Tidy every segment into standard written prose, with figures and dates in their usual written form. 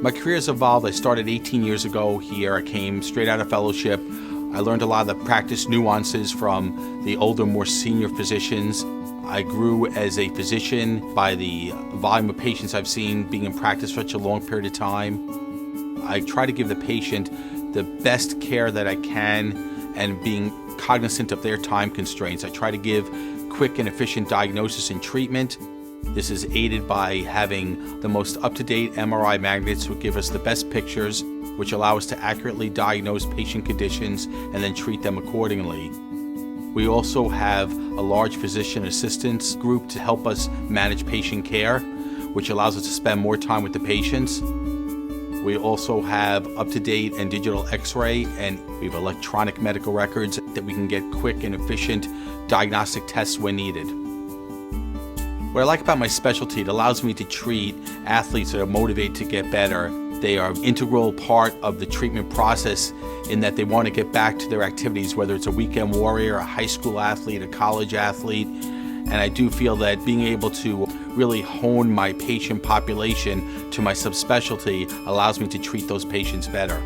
My career has evolved. I started 18 years ago here. I came straight out of fellowship. I learned a lot of the practice nuances from the older, more senior physicians. I grew as a physician by the volume of patients I've seen being in practice for such a long period of time. I try to give the patient the best care that I can and being cognizant of their time constraints. I try to give quick and efficient diagnosis and treatment. This is aided by having the most up-to-date MRI magnets, which give us the best pictures, which allow us to accurately diagnose patient conditions and then treat them accordingly. We also have a large physician assistance group to help us manage patient care, which allows us to spend more time with the patients. We also have up-to-date and digital x-ray, and we have electronic medical records that we can get quick and efficient diagnostic tests when needed. What I like about my specialty, it allows me to treat athletes that are motivated to get better. They are an integral part of the treatment process in that they want to get back to their activities, whether it's a weekend warrior, a high school athlete, a college athlete. And I do feel that being able to really hone my patient population to my subspecialty allows me to treat those patients better.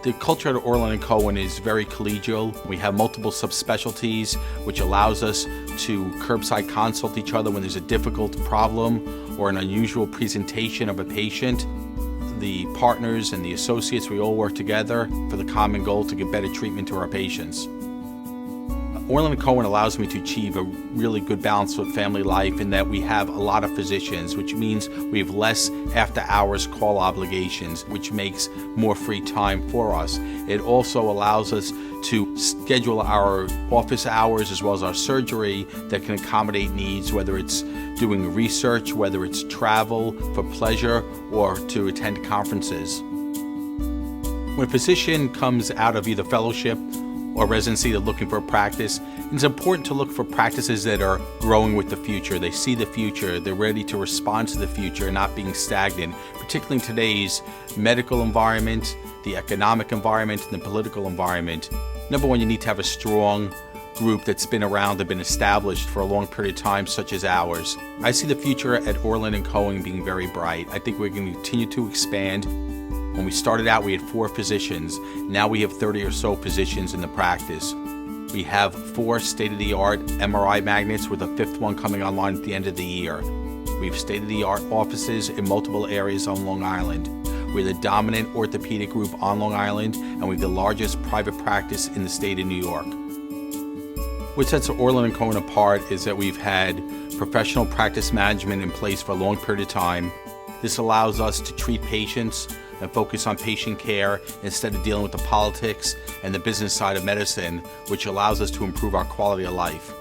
The culture at Orlin Cohen is very collegial. We have multiple subspecialties, which allows us to curbside consult each other when there's a difficult problem or an unusual presentation of a patient. The partners and the associates, we all work together for the common goal to give better treatment to our patients. Orlin Cohen allows me to achieve a really good balance with family life in that we have a lot of physicians, which means we have less after-hours call obligations, which makes more free time for us. It also allows us to schedule our office hours as well as our surgery that can accommodate needs, whether it's doing research, whether it's travel for pleasure, or to attend conferences. When a physician comes out of either fellowship or residency, they're looking for a practice. It's important to look for practices that are growing with the future. They see the future, they're ready to respond to the future, not being stagnant, particularly in today's medical environment, the economic environment, and the political environment. Number one, you need to have a strong group that's been around and been established for a long period of time, such as ours. I see the future at Orlin Cohen being very bright. I think we're going to continue to expand. When we started out, we had 4 physicians. Now we have 30 or so physicians in the practice. We have 4 state-of-the-art MRI magnets with a 5th one coming online at the end of the year. We have state-of-the-art offices in multiple areas on Long Island. We're the dominant orthopedic group on Long Island, and we have the largest private practice in the state of New York. What sets Orlin Cohen apart is that we've had professional practice management in place for a long period of time. This allows us to treat patients and focus on patient care instead of dealing with the politics and the business side of medicine, which allows us to improve our quality of life.